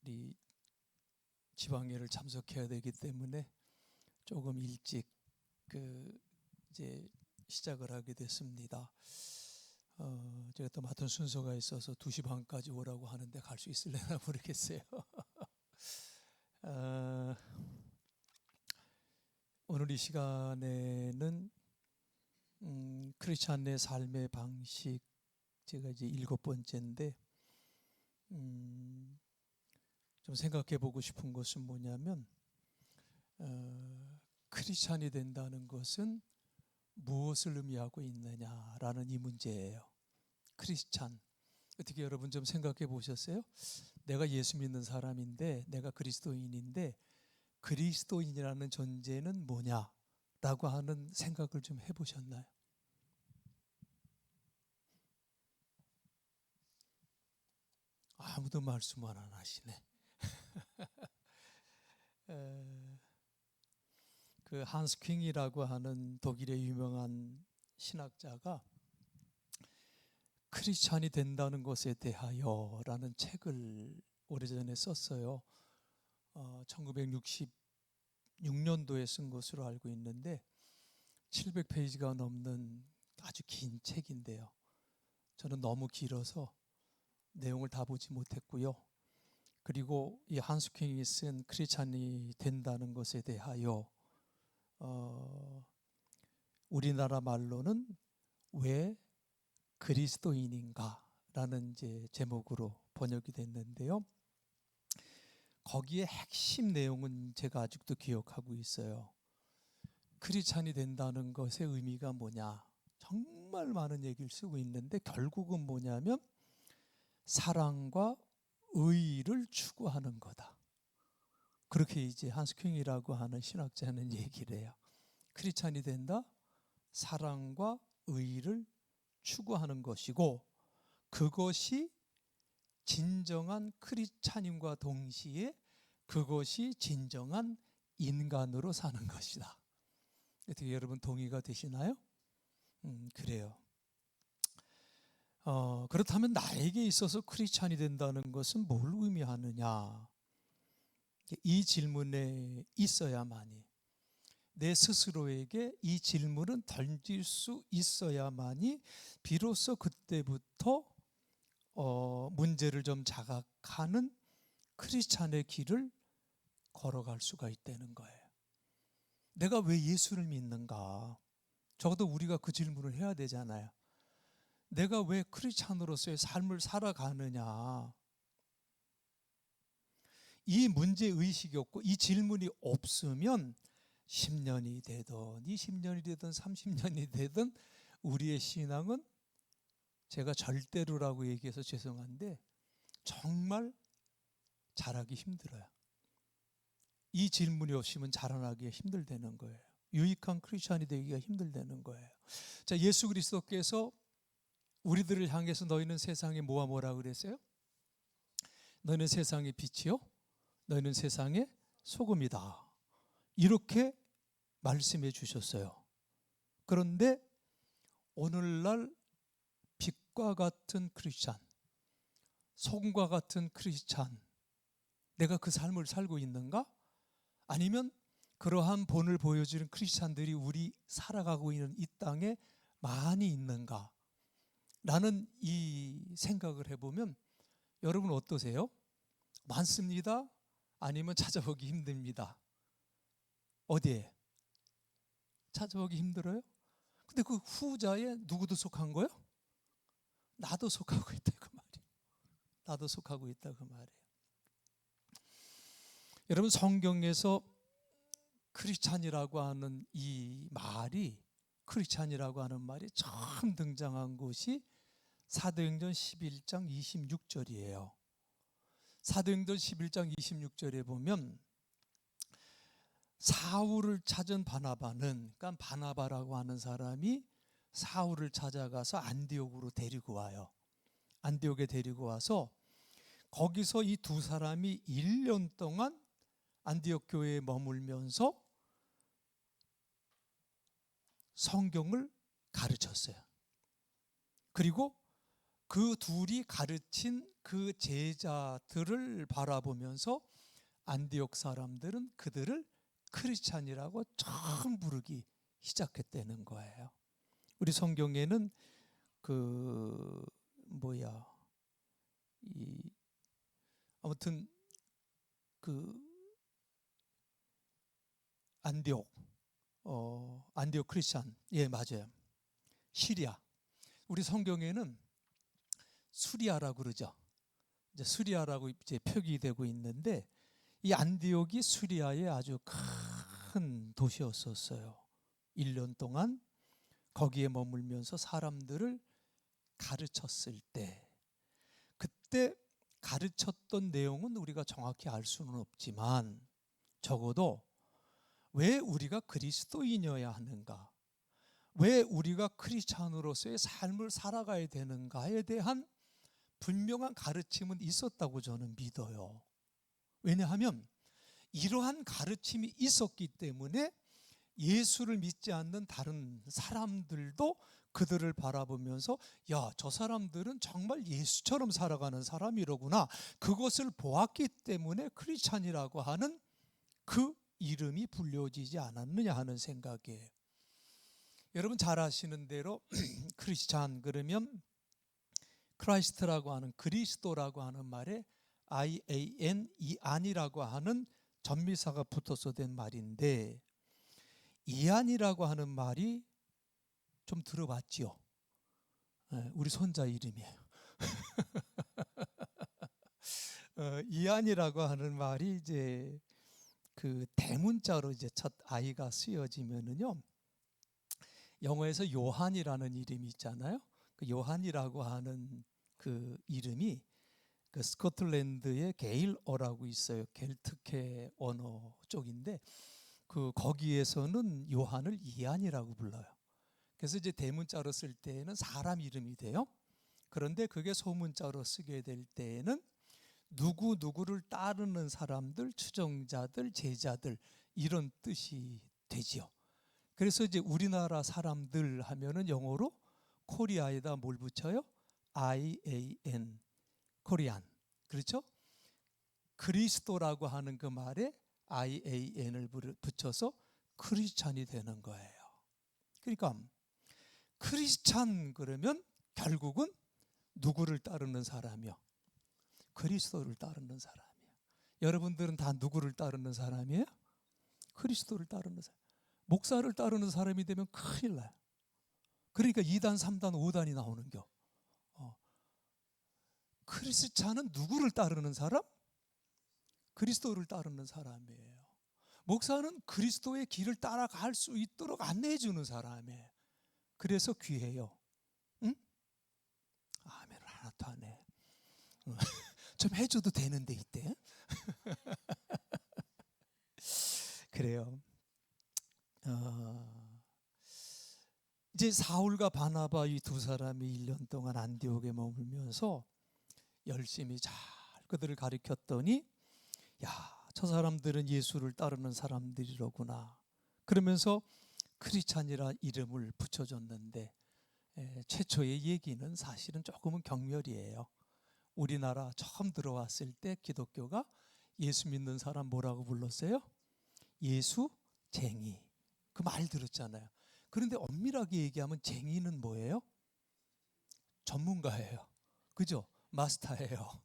우리 지방회를 참석해야 되기 때문에 조금 일찍 이제 시작을 하게 됐습니다. 제가 또 맡은 순서가 있어서 2시 반까지 오라고 하는데 갈 수 있을려나 모르겠어요. 오늘 이 시간에는 크리스찬의 삶의 방식, 제가 이제 7번째인데 좀 생각해 보고 싶은 것은 뭐냐면 크리스찬이 된다는 것은 무엇을 의미하고 있느냐라는 이 문제예요. 크리스찬, 어떻게 여러분 좀 생각해 보셨어요? 내가 예수 믿는 사람인데, 내가 그리스도인인데 그리스도인이라는 존재는 뭐냐라고 하는 생각을 좀 해보셨나요? 아무도 말씀을 안 하시네. 그 한스 킹이라고 하는 독일의 유명한 신학자가 크리스찬이 된다는 것에 대하여라는 책을 오래전에 썼어요. 1966년도에 쓴 것으로 알고 있는데 700페이지가 넘는 아주 긴 책인데요. 저는 너무 길어서 내용을 다 보지 못했고요. 그리고 이 한스 킹이 쓴 크리스찬이 된다는 것에 대하여 우리나라 말로는 왜 그리스도인인가 라는 이제 제목으로 번역이 됐는데요. 거기에 핵심 내용은 제가 아직도 기억하고 있어요. 크리스찬이 된다는 것의 의미가 뭐냐, 정말 많은 얘기를 쓰고 있는데 결국은 뭐냐면 사랑과 의의를 추구하는 거다. 그렇게 이제 한스 킹이라고 하는 신학자는 얘기를 해요. 크리스찬이 된다, 사랑과 의의를 추구하는 것이고, 그것이 진정한 크리스찬임과 동시에 그것이 진정한 인간으로 사는 것이다. 어떻게 여러분 동의가 되시나요? 그래요. 그렇다면 나에게 있어서 크리스찬이 된다는 것은 뭘 의미하느냐? 이 질문에 있어야만이, 내 스스로에게 이 질문은 던질 수 있어야만이 비로소 그때부터 문제를 좀 자각하는 크리스찬의 길을 걸어갈 수가 있다는 거예요. 내가 왜 예수를 믿는가? 적어도 우리가 그 질문을 해야 되잖아요. 내가 왜 크리스찬으로서의 삶을 살아가느냐? 이 문제의식이 없고 이 질문이 없으면 10년이 되든 20년이 되든 30년이 되든 우리의 신앙은, 제가 절대로라고 얘기해서 죄송한데 정말 잘하기 힘들어요. 이 질문이 없으면 자라나기가 힘들다는 거예요. 유익한 크리스찬이 되기가 힘들다는 거예요. 자, 예수 그리스도께서 우리들을 향해서 너희는 세상에 뭐라 그랬어요? 너희는 세상의 빛이요, 너희는 세상의 소금이다. 이렇게 말씀해 주셨어요. 그런데 오늘날 빛과 같은 크리스찬, 소금과 같은 크리스찬, 내가 그 삶을 살고 있는가? 아니면 그러한 본을 보여주는 크리스찬들이 우리 살아가고 있는 이 땅에 많이 있는가? 라는 이 생각을 해보면 여러분 어떠세요? 많습니다? 아니면 찾아보기 힘듭니다? 어디에? 찾아보기 힘들어요? 근데 그 후자에 누구도 속한 거예요? 나도 속하고 있다 그 말이에요. 나도 속하고 있다 그 말이에요. 여러분, 성경에서 크리스찬이라고 하는 이 말이, 크리스찬이라고 하는 말이 처음 등장한 곳이 사도행전 11장 26절이에요. 사도행전 11장 26절에 보면 사울을 찾은 바나바는, 그러니까 바나바라고 하는 사람이 사울을 찾아가서 안디옥으로 데리고 와요. 안디옥에 데리고 와서 거기서 이 두 사람이 1년 동안 안디옥 교회에 머물면서 성경을 가르쳤어요. 그리고 그 둘이 가르친 그 제자들을 바라보면서 안디옥 사람들은 그들을 크리스찬이라고 처음 부르기 시작했다는 거예요. 우리 성경에는 아무튼 안디옥 안디옥 크리스찬, 예, 맞아요. 시리아. 우리 성경에는 수리아라고 그러죠. 이제 수리아라고 이제 표기되고 있는데, 이 안디옥이 수리아의 아주 큰 도시였었어요. 1년 동안 거기에 머물면서 사람들을 가르쳤을 때, 그때 가르쳤던 내용은 우리가 정확히 알 수는 없지만 적어도 왜 우리가 그리스도인이어야 하는가, 왜 우리가 크리스찬으로서의 삶을 살아가야 되는가에 대한 분명한 가르침은 있었다고 저는 믿어요. 왜냐하면 이러한 가르침이 있었기 때문에 예수를 믿지 않는 다른 사람들도 그들을 바라보면서 야, 저 사람들은 정말 예수처럼 살아가는 사람이로구나, 그것을 보았기 때문에 크리스찬이라고 하는 그 이름이 불려지지 않았느냐 하는 생각이에요. 여러분 잘 아시는 대로 크리스찬 그러면 크라이스트라고 하는, 그리스도라고 하는 말에 IAN, 이안이라고 하는 전미사가 붙어서 된 말인데, 이안이라고 하는 말이 좀 들어봤지요? 우리 손자 이름이에요. 이안이라고 하는 말이 이제 그 대문자로 이제 첫 아이가 쓰여지면은요, 영어에서 요한이라는 이름이 있잖아요. 그 요한이라고 하는 그 이름이 그 스코틀랜드의 게일어라고 있어요. 겔트케 언어 쪽인데 거기에서는 요한을 이안이라고 불러요. 그래서 이제 대문자로 쓸 때에는 사람 이름이 돼요. 그런데 그게 소문자로 쓰게 될 때에는 누구를 따르는 사람들, 추종자들, 제자들, 이런 뜻이 되지요. 그래서 이제 우리나라 사람들 하면은 영어로 코리아에다 뭘 붙여요? IAN, 코리안. 그렇죠? 그리스도라고 하는 그 말에 IAN을 붙여서 크리스찬이 되는 거예요. 그러니까 크리스찬 그러면 결국은 누구를 따르는 사람이요? 그리스도를 따르는 사람이에요. 여러분들은 다 누구를 따르는 사람이에요? 그리스도를 따르는 사람. 목사를 따르는 사람이 되면 큰일 나요. 그러니까 2단, 3단, 5단이 나오는겨. 크리스찬은 누구를 따르는 사람? 그리스도를 따르는 사람이에요. 목사는 그리스도의 길을 따라갈 수 있도록 안내해 주는 사람이에요. 그래서 귀해요. 응? 아멘을 하나도 안 해. 좀 해줘도 되는데 이때. 그래요. 이제 사울과 바나바 이 두 사람이 1년 동안 안디옥에 머물면서 열심히 잘 그들을 가르쳤더니 야, 저 사람들은 예수를 따르는 사람들이로구나. 그러면서 크리스찬이라 이름을 붙여줬는데, 최초의 얘기는 사실은 조금은 경멸이에요. 우리나라 처음 들어왔을 때 기독교가 예수 믿는 사람 뭐라고 불렀어요? 예수쟁이. 그 말 들었잖아요. 그런데 엄밀하게 얘기하면 쟁이는 뭐예요? 전문가예요. 그죠? 마스터예요.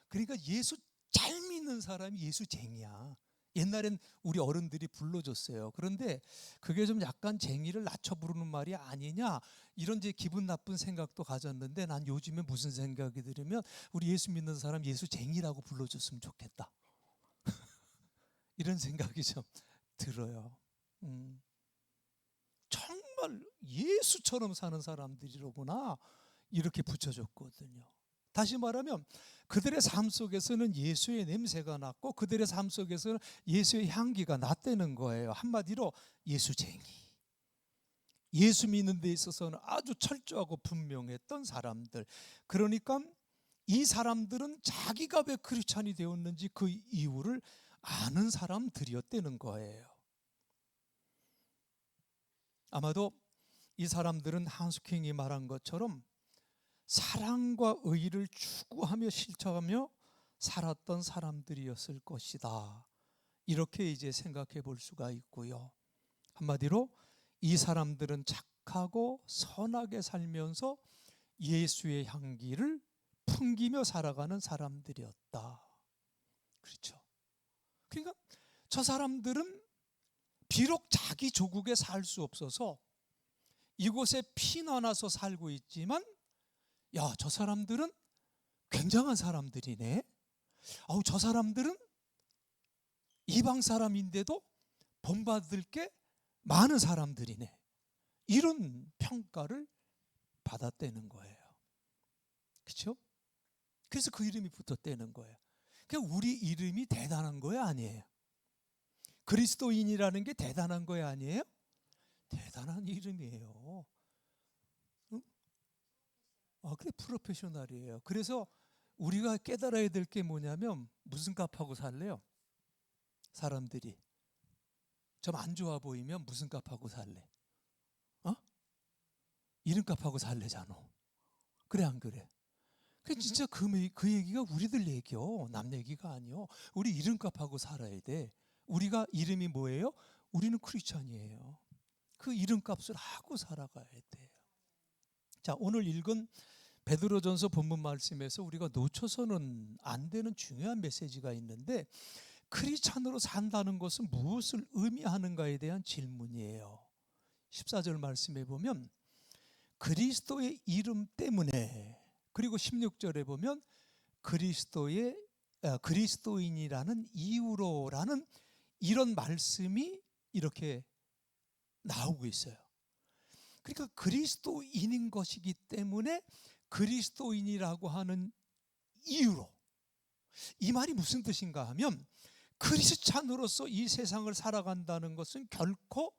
그러니까 예수 잘 믿는 사람이 예수쟁이야. 옛날엔 우리 어른들이 불러줬어요. 그런데 그게 좀 약간 쟁이를 낮춰 부르는 말이 아니냐, 이런 이제 기분 나쁜 생각도 가졌는데, 난 요즘에 무슨 생각이 들으면 우리 예수 믿는 사람 예수쟁이라고 불러줬으면 좋겠다. 이런 생각이 좀 들어요. 정말 예수처럼 사는 사람들이로구나, 이렇게 붙여줬거든요. 다시 말하면 그들의 삶 속에서는 예수의 냄새가 났고 그들의 삶 속에서는 예수의 향기가 났다는 거예요. 한마디로 예수쟁이. 예수 믿는 데 있어서는 아주 철저하고 분명했던 사람들. 그러니까 이 사람들은 자기가 왜 크리스찬이 되었는지 그 이유를 아는 사람들이었다는 거예요. 아마도 이 사람들은 한스킹이 말한 것처럼 사랑과 의의를 추구하며 실천하며 살았던 사람들이었을 것이다. 이렇게 이제 생각해 볼 수가 있고요. 한마디로 이 사람들은 착하고 선하게 살면서 예수의 향기를 풍기며 살아가는 사람들이었다. 그렇죠. 그러니까 저 사람들은 비록 자기 조국에 살 수 없어서 이곳에 피난와서 살고 있지만, 야, 저 사람들은 굉장한 사람들이네. 저 사람들은 이방 사람인데도 본받을 게 많은 사람들이네. 이런 평가를 받았다는 거예요. 그렇죠? 그래서 그 이름이 붙었다는 거예요. 그러니까 우리 이름이 대단한 거야, 아니에요? 그리스도인이라는 게 대단한 거야, 아니에요? 대단한 이름이에요. 응? 그래, 프로페셔널이에요. 그래서 우리가 깨달아야 될 게 뭐냐면, 무슨 값하고 살래요? 사람들이 좀 안 좋아 보이면 무슨 값하고 살래? 이름값하고 살래잖아. 그래, 안 그래? 그 진짜 그 얘기가 우리들 얘기요, 남 얘기가 아니요. 우리 이름값하고 살아야 돼. 우리가 이름이 뭐예요? 우리는 크리스찬이에요. 그 이름값을 하고 살아가야 돼요. 자, 오늘 읽은 베드로전서 본문 말씀에서 우리가 놓쳐서는 안 되는 중요한 메시지가 있는데, 크리스찬으로 산다는 것은 무엇을 의미하는가에 대한 질문이에요. 14절 말씀에 보면 그리스도의 이름 때문에, 그리고 16절에 보면 그리스도인이라는 이유로라는 이런 말씀이 이렇게 나오고 있어요. 그러니까 그리스도인인 것이기 때문에 그리스도인이라고 하는 이유로. 이 말이 무슨 뜻인가 하면, 크리스찬으로서 이 세상을 살아간다는 것은 결코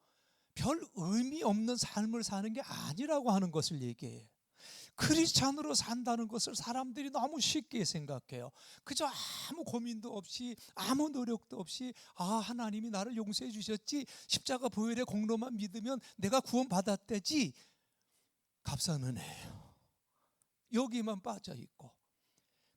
별 의미 없는 삶을 사는 게 아니라고 하는 것을 얘기해요. 크리스찬으로 산다는 것을 사람들이 너무 쉽게 생각해요. 그저 아무 고민도 없이, 아무 노력도 없이, 하나님이 나를 용서해 주셨지, 십자가 보혈의 공로만 믿으면 내가 구원받았대지, 값싼 은혜예요. 여기만 빠져 있고,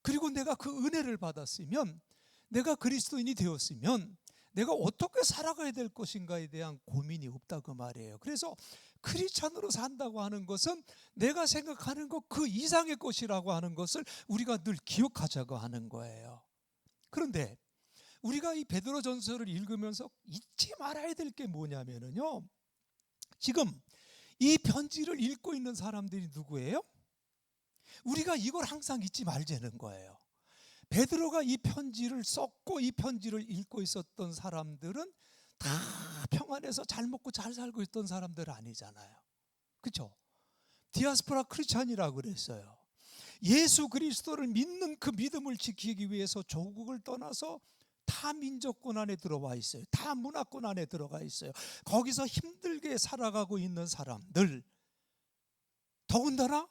그리고 내가 그 은혜를 받았으면, 내가 그리스도인이 되었으면 내가 어떻게 살아가야 될 것인가에 대한 고민이 없다고 말이에요. 그래서 크리스찬으로 산다고 하는 것은 내가 생각하는 것 그 이상의 것이라고 하는 것을 우리가 늘 기억하자고 하는 거예요. 그런데 우리가 이 베드로전서를 읽으면서 잊지 말아야 될 게 뭐냐면요, 지금 이 편지를 읽고 있는 사람들이 누구예요? 우리가 이걸 항상 잊지 말자는 거예요. 베드로가 이 편지를 썼고 이 편지를 읽고 있었던 사람들은 다 평안해서 잘 먹고 잘 살고 있던 사람들 아니잖아요. 그렇죠? 디아스포라 크리스찬이라고 그랬어요. 예수 그리스도를 믿는 그 믿음을 지키기 위해서 조국을 떠나서 타 민족권 안에 들어와 있어요. 타 문화권 안에 들어가 있어요. 거기서 힘들게 살아가고 있는 사람들, 더군다나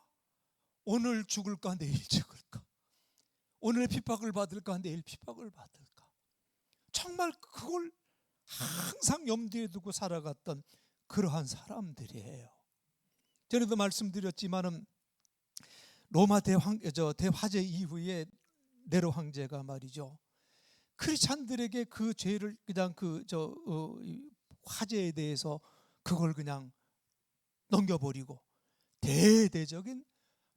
오늘 죽을까 내일 죽을까, 오늘 핍박을 받을까 내일 핍박을 받을까, 정말 그걸 항상 염두에 두고 살아갔던 그러한 사람들이에요. 전에도 말씀드렸지만은 로마 대화제 이후에 네로 황제가 말이죠, 크리스찬들에게 그 죄를 그냥 화제에 대해서 그걸 그냥 넘겨버리고 대대적인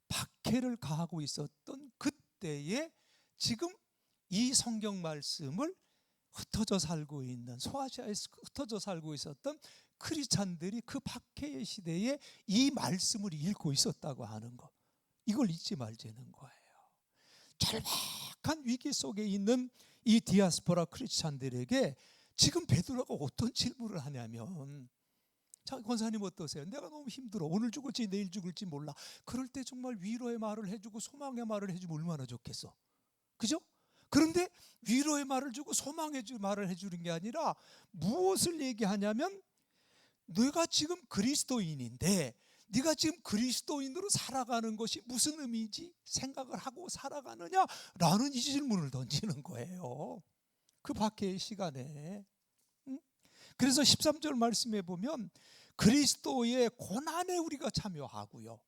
박해를 가하고 있었던 그때에 지금 이 성경 말씀을 흩어져 살고 있는, 소아시아에서 흩어져 살고 있었던 크리스찬들이 그 박해의 시대에 이 말씀을 읽고 있었다고 하는 것, 이걸 잊지 말자는 거예요. 절박한 위기 속에 있는 이 디아스포라 크리스찬들에게 지금 베드로가 어떤 질문을 하냐면, 자, 권사님 어떠세요? 내가 너무 힘들어. 오늘 죽을지 내일 죽을지 몰라. 그럴 때 정말 위로의 말을 해주고 소망의 말을 해주면 얼마나 좋겠어. 그죠? 그런데 위로의 말을 주고 소망의 말을 해주는 게 아니라 무엇을 얘기하냐면, 내가 지금 그리스도인인데 네가 지금 그리스도인으로 살아가는 것이 무슨 의미인지 생각을 하고 살아가느냐라는 이 질문을 던지는 거예요. 그 박해의 시간에. 그래서 13절 말씀에 보면 그리스도의 고난에 우리가 참여하고요,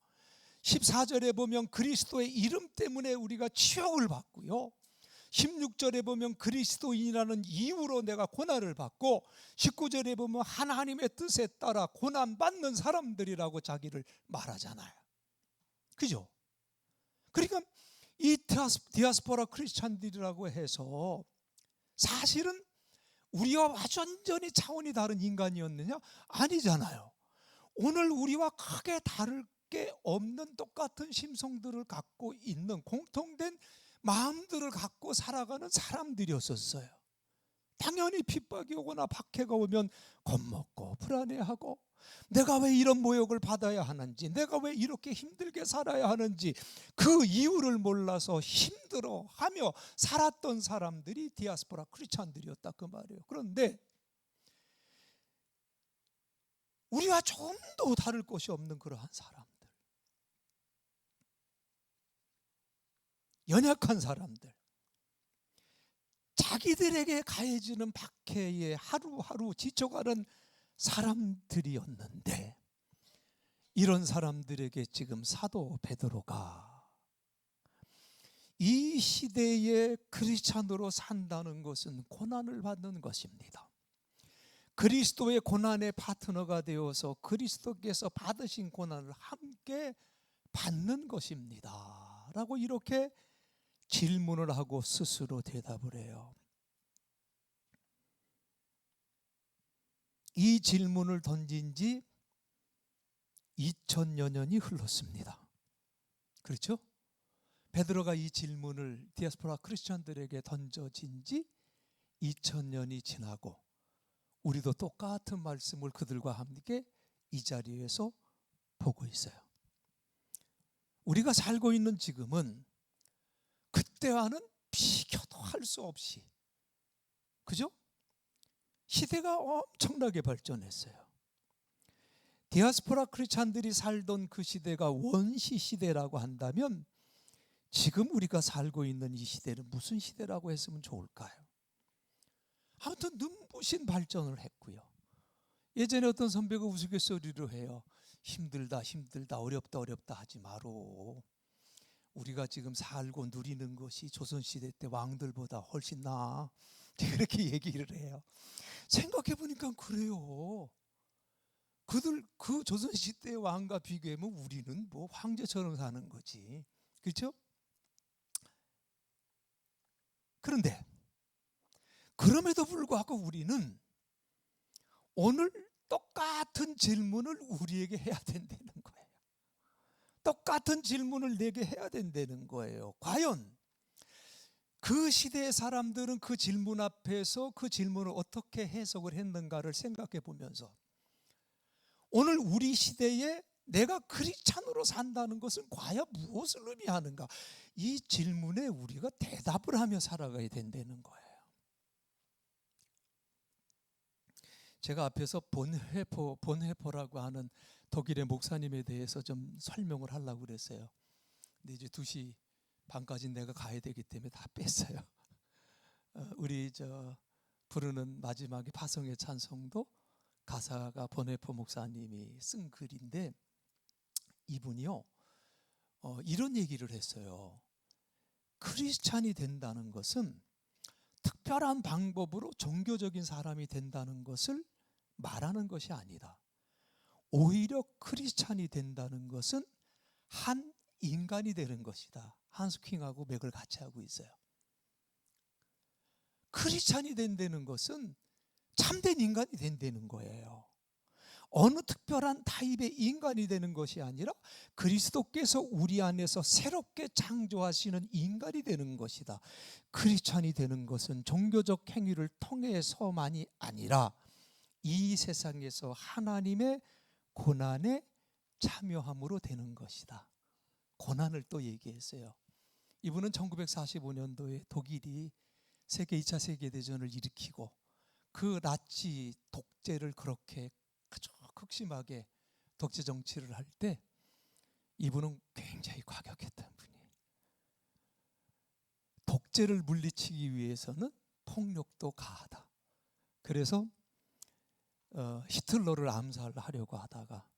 14절에 보면 그리스도의 이름 때문에 우리가 치욕을 받고요. 16절에 보면 그리스도인이라는 이유로 내가 고난을 받고, 19절에 보면 하나님의 뜻에 따라 고난받는 사람들이라고 자기를 말하잖아요. 그죠? 그러니까 이 디아스포라 크리스찬들이라고 해서 사실은 우리와 완전히 차원이 다른 인간이었느냐? 아니잖아요. 오늘 우리와 크게 다를 게 없는 똑같은 심성들을 갖고 있는 공통된 마음들을 갖고 살아가는 사람들이었었어요. 당연히 핍박이 오거나 박해가 오면 겁먹고 불안해하고, 내가 왜 이런 모욕을 받아야 하는지, 내가 왜 이렇게 힘들게 살아야 하는지 그 이유를 몰라서 힘들어하며 살았던 사람들이 디아스포라 크리스찬들이었다 그 말이에요. 그런데 우리와 좀도 다를 것이 없는 그러한 사람들, 연약한 사람들, 자기들에게 가해지는 박해에 하루하루 지쳐가는 사람들이었는데, 이런 사람들에게 지금 사도 베드로가 이 시대에 크리스찬으로 산다는 것은 고난을 받는 것입니다. 그리스도의 고난의 파트너가 되어서 그리스도께서 받으신 고난을 함께 받는 것입니다 라고 이렇게 질문을 하고 스스로 대답을 해요. 이 질문을 던진 지 2000여 년이 흘렀습니다. 그렇죠? 베드로가 이 질문을 디아스포라 크리스천들에게 던져진 지 2000년이 지나고 우리도 똑같은 말씀을 그들과 함께 이 자리에서 보고 있어요. 우리가 살고 있는 지금은 그때와는 비교도 할 수 없이, 그죠? 시대가 엄청나게 발전했어요. 디아스포라 크리스찬들이 살던 그 시대가 원시 시대라고 한다면 지금 우리가 살고 있는 이 시대는 무슨 시대라고 했으면 좋을까요? 아무튼 눈부신 발전을 했고요. 예전에 어떤 선배가 우스갯소리로 해요. 힘들다 힘들다 어렵다 어렵다 하지 마로. 우리가 지금 살고 누리는 것이 조선시대 때 왕들보다 훨씬 나아. 그렇게 얘기를 해요. 생각해 보니까 그래요. 그 조선시대 왕과 비교하면 우리는 뭐 황제처럼 사는 거지. 그렇죠? 그런데 그럼에도 불구하고 우리는 오늘 똑같은 질문을 우리에게 해야 된다는 거예요. 똑같은 질문을 내게 해야 된다는 거예요. 과연 그 시대의 사람들은 그 질문 앞에서 그 질문을 어떻게 해석을 했는가를 생각해 보면서 오늘 우리 시대에 내가 크리스찬으로 산다는 것은 과연 무엇을 의미하는가, 이 질문에 우리가 대답을 하며 살아가야 된다는 거예요. 제가 앞에서 본헤퍼라고 하는 독일의 목사님에 대해서 좀 설명을 하려고 그랬어요. 근데 이제 2시 반까지 내가 가야 되기 때문에 다 뺐어요. 우리 부르는 마지막에 파송의 찬송도 가사가 본헤퍼 목사님이 쓴 글인데, 이분이요 이런 얘기를 했어요. 크리스찬이 된다는 것은 특별한 방법으로 종교적인 사람이 된다는 것을 말하는 것이 아니다. 오히려 크리스찬이 된다는 것은 한 인간이 되는 것이다. 한스킹하고 맥을 같이 하고 있어요. 크리스찬이 된다는 것은 참된 인간이 된다는 거예요. 어느 특별한 타입의 인간이 되는 것이 아니라 그리스도께서 우리 안에서 새롭게 창조하시는 인간이 되는 것이다. 크리스찬이 되는 것은 종교적 행위를 통해서만이 아니라 이 세상에서 하나님의 고난에 참여함으로 되는 것이다. 고난을 또 얘기했어요. 이분은 1945년도에 독일이 세계 2차 세계대전을 일으키고 그 나치 독재를 그렇게 아주 극심하게 독재 정치를 할 때 이분은 굉장히 과격했던 분이에요. 독재를 물리치기 위해서는 폭력도 가하다. 그래서 히틀러를 암살하려고 하다가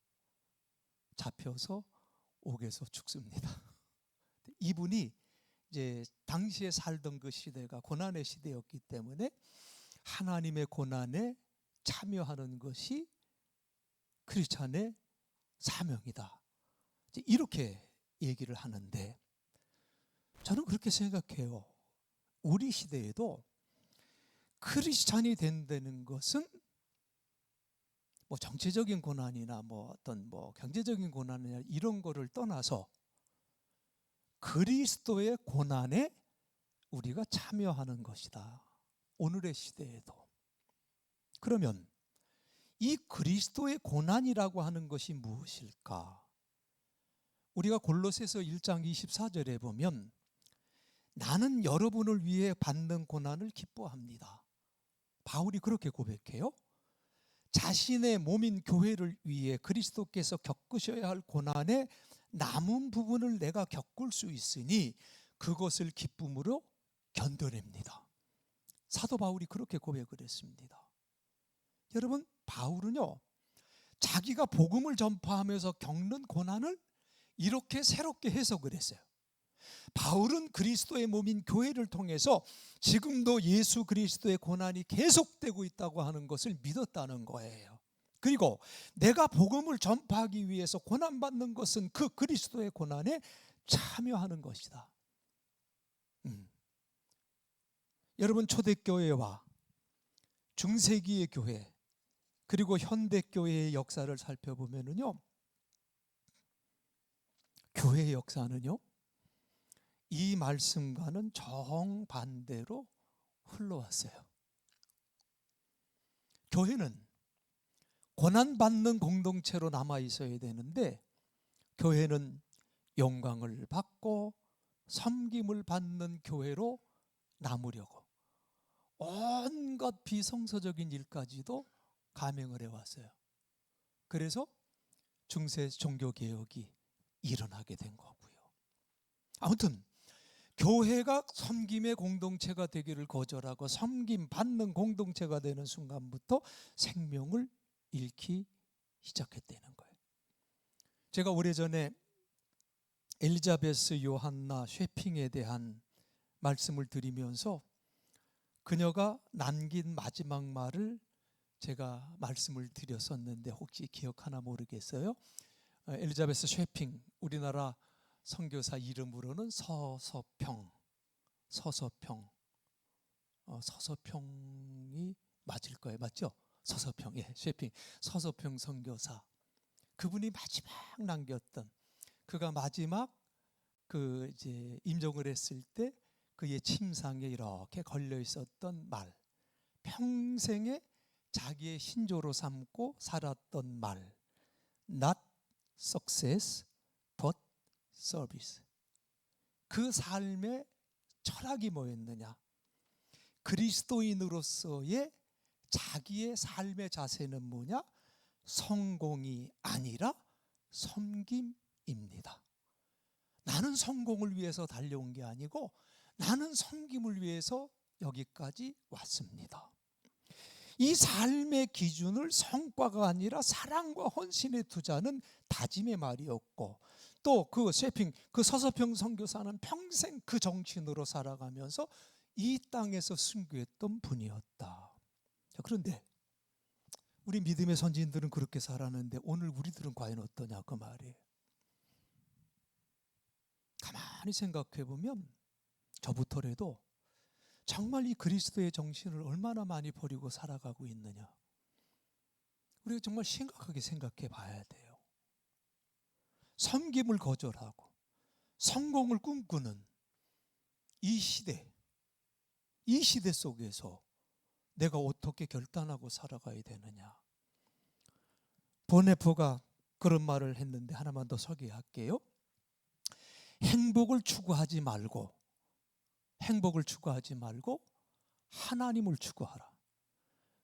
잡혀서 옥에서 죽습니다. 이분이 이제 당시에 살던 그 시대가 고난의 시대였기 때문에 하나님의 고난에 참여하는 것이 크리스찬의 사명이다. 이렇게 얘기를 하는데 저는 그렇게 생각해요. 우리 시대에도 크리스찬이 된다는 것은 뭐 정치적인 고난이나 뭐 어떤 뭐 경제적인 고난이나 이런 거를 떠나서 그리스도의 고난에 우리가 참여하는 것이다. 오늘의 시대에도. 그러면 이 그리스도의 고난이라고 하는 것이 무엇일까? 우리가 골로새서 1장 24절에 보면 나는 여러분을 위해 받는 고난을 기뻐합니다. 바울이 그렇게 고백해요. 자신의 몸인 교회를 위해 그리스도께서 겪으셔야 할 고난의 남은 부분을 내가 겪을 수 있으니 그것을 기쁨으로 견뎌냅니다. 사도 바울이 그렇게 고백을 했습니다. 여러분, 바울은요, 자기가 복음을 전파하면서 겪는 고난을 이렇게 새롭게 해석을 했어요. 바울은 그리스도의 몸인 교회를 통해서 지금도 예수 그리스도의 고난이 계속되고 있다고 하는 것을 믿었다는 거예요. 그리고 내가 복음을 전파하기 위해서 고난받는 것은 그 그리스도의 고난에 참여하는 것이다. 여러분, 초대교회와 중세기의 교회 그리고 현대교회의 역사를 살펴보면요, 교회의 역사는요, 이 말씀과는 정반대로 흘러왔어요. 교회는 고난받는 공동체로 남아 있어야 되는데 교회는 영광을 받고 섬김을 받는 교회로 남으려고 온갖 비성서적인 일까지도 감행을 해왔어요. 그래서 중세 종교개혁이 일어나게 된 거고요. 아무튼 교회가 섬김의 공동체가 되기를 거절하고 섬김 받는 공동체가 되는 순간부터 생명을 잃기 시작했다는 거예요. 제가 오래전에 엘리자베스 요한나 쉐핑에 대한 말씀을 드리면서 그녀가 남긴 마지막 말을 제가 말씀을 드렸었는데 혹시 기억하나 모르겠어요. 엘리자베스 쉐핑, 우리나라 선교사 이름으로는 서서평이 맞을 거예요. 맞죠? 서서평, 예, 쉐핑, 서서평 선교사. 그분이 마지막 남겼던, 그가 마지막 그 이제 임종을 했을 때 그의 침상에 이렇게 걸려 있었던 말, 평생에 자기의 신조로 삼고 살았던 말, not success but service. 그 삶의 철학이 뭐였느냐? 그리스도인으로서의 자기의 삶의 자세는 뭐냐? 성공이 아니라 섬김입니다. 나는 성공을 위해서 달려온 게 아니고 나는 섬김을 위해서 여기까지 왔습니다. 이 삶의 기준을 성과가 아니라 사랑과 헌신에 두자는 다짐의 말이었고, 또 그 쉐핑, 그 서서평 선교사는 평생 그 정신으로 살아가면서 이 땅에서 순교했던 분이었다. 그런데 우리 믿음의 선지인들은 그렇게 살았는데 오늘 우리들은 과연 어떠냐, 그 말이에요. 가만히 생각해 보면 저부터라도 정말 이 그리스도의 정신을 얼마나 많이 버리고 살아가고 있느냐, 우리가 정말 심각하게 생각해 봐야 돼요. 섬김을 거절하고 성공을 꿈꾸는 이 시대 속에서 내가 어떻게 결단하고 살아가야 되느냐. 보네포가 그런 말을 했는데 하나만 더 소개할게요. 행복을 추구하지 말고 하나님을 추구하라.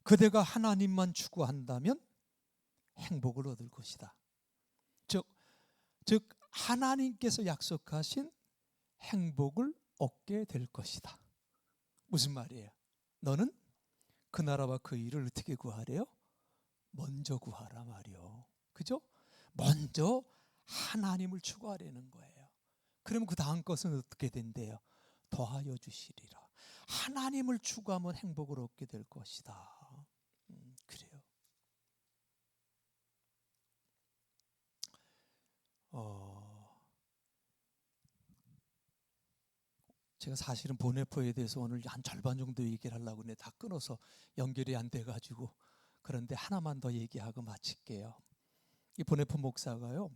그대가 하나님만 추구한다면 행복을 얻을 것이다. 즉 하나님께서 약속하신 행복을 얻게 될 것이다. 무슨 말이에요? 너는 그 나라와 그 일을 어떻게 구하래요? 먼저 구하라 말이요. 그죠? 먼저 하나님을 추구하려는 거예요. 그러면 그 다음 것은 어떻게 된대요? 더하여 주시리라. 하나님을 추구하면 행복을 얻게 될 것이다. 그래요. 제가 사실은 보네포에 대해서 오늘 한 절반 정도 얘기를 하려고 했는데 다 끊어서 연결이 안 돼가지고, 그런데 하나만 더 얘기하고 마칠게요. 이 보네포 목사가요,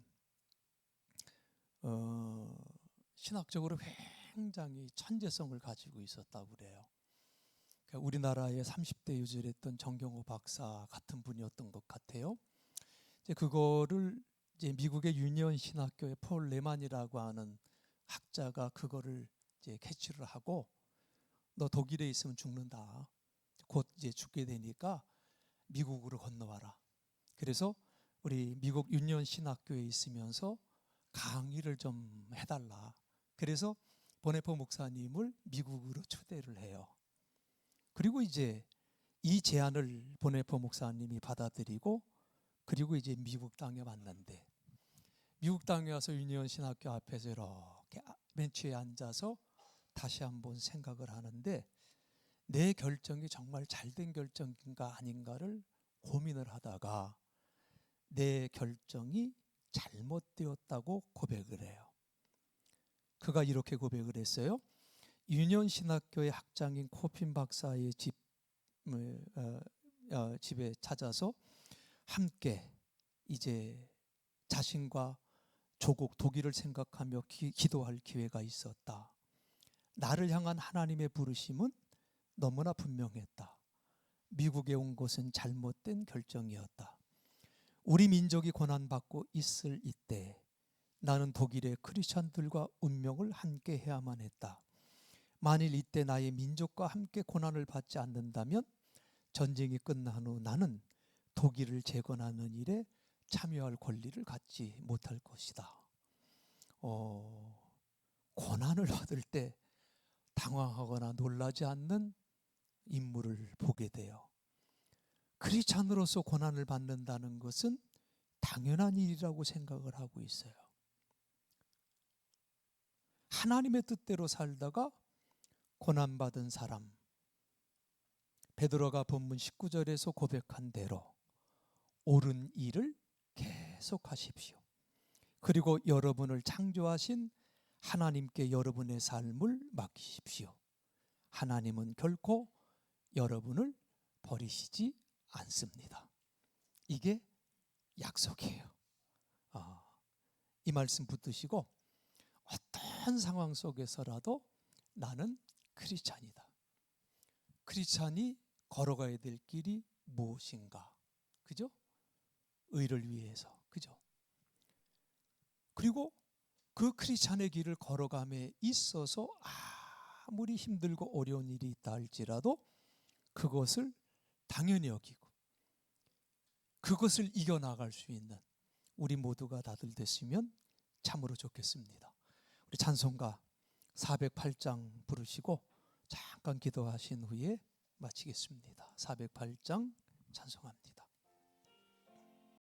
신학적으로 굉장히 천재성을 가지고 있었다고 그래요. 그러니까 우리나라의 30대 유절했던 정경호 박사 같은 분이었던 것 같아요. 이제 그거를 이제 미국의 유니언 신학교의 폴 레만이라고 하는 학자가 그거를 이제 캐치를 하고, 너 독일에 있으면 죽는다. 곧 이제 죽게 되니까 미국으로 건너와라. 그래서 우리 미국 유니언 신학교에 있으면서 강의를 좀 해달라. 그래서 보네포 목사님을 미국으로 초대를 해요. 그리고 이제 이 제안을 보네포 목사님이 받아들이고, 그리고 이제 미국 땅에 왔는데, 미국 땅에 와서 유니언 신학교 앞에서 이렇게 벤치에 앉아서 다시 한번 생각을 하는데, 내 결정이 정말 잘된 결정인가 아닌가를 고민을 하다가 내 결정이 잘못되었다고 고백을 해요. 그가 이렇게 고백을 했어요. 유니언 신학교의 학장인 코핀 박사의 집에 찾아서 함께 이제 자신과 조국 독일을 생각하며 기도할 기회가 있었다. 나를 향한 하나님의 부르심은 너무나 분명했다. 미국에 온 것은 잘못된 결정이었다. 우리 민족이 고난받고 있을 이때 나는 독일의 크리스천들과 운명을 함께 해야만 했다. 만일 이때 나의 민족과 함께 고난을 받지 않는다면 전쟁이 끝난 후 나는 독일을 재건하는 일에 참여할 권리를 갖지 못할 것이다. 고난을 받을 때 당황하거나 놀라지 않는 인물을 보게 돼요. 크리스찬으로서 고난을 받는다는 것은 당연한 일이라고 생각을 하고 있어요. 하나님의 뜻대로 살다가 고난받은 사람, 베드로가 본문 19절에서 고백한 대로 옳은 일을 계속하십시오. 그리고 여러분을 창조하신 하나님께 여러분의 삶을 맡기십시오. 하나님은 결코 여러분을 버리시지 않습니다. 이게 약속이에요. 이 말씀 붙드시고, 어떤 상황 속에서라도 나는 크리스찬이다. 크리스찬이 걸어가야 될 길이 무엇인가? 그죠? 의를 위해서. 그죠? 그리고 그 크리스찬의 길을 걸어감에 있어서 아무리 힘들고 어려운 일이 있다 할지라도 그것을 당연히 여기고 그것을 이겨나갈 수 있는 우리 모두가 다들 됐으면 참으로 좋겠습니다. 우리 찬송가 408장 부르시고 잠깐 기도하신 후에 마치겠습니다. 408장 찬송합니다.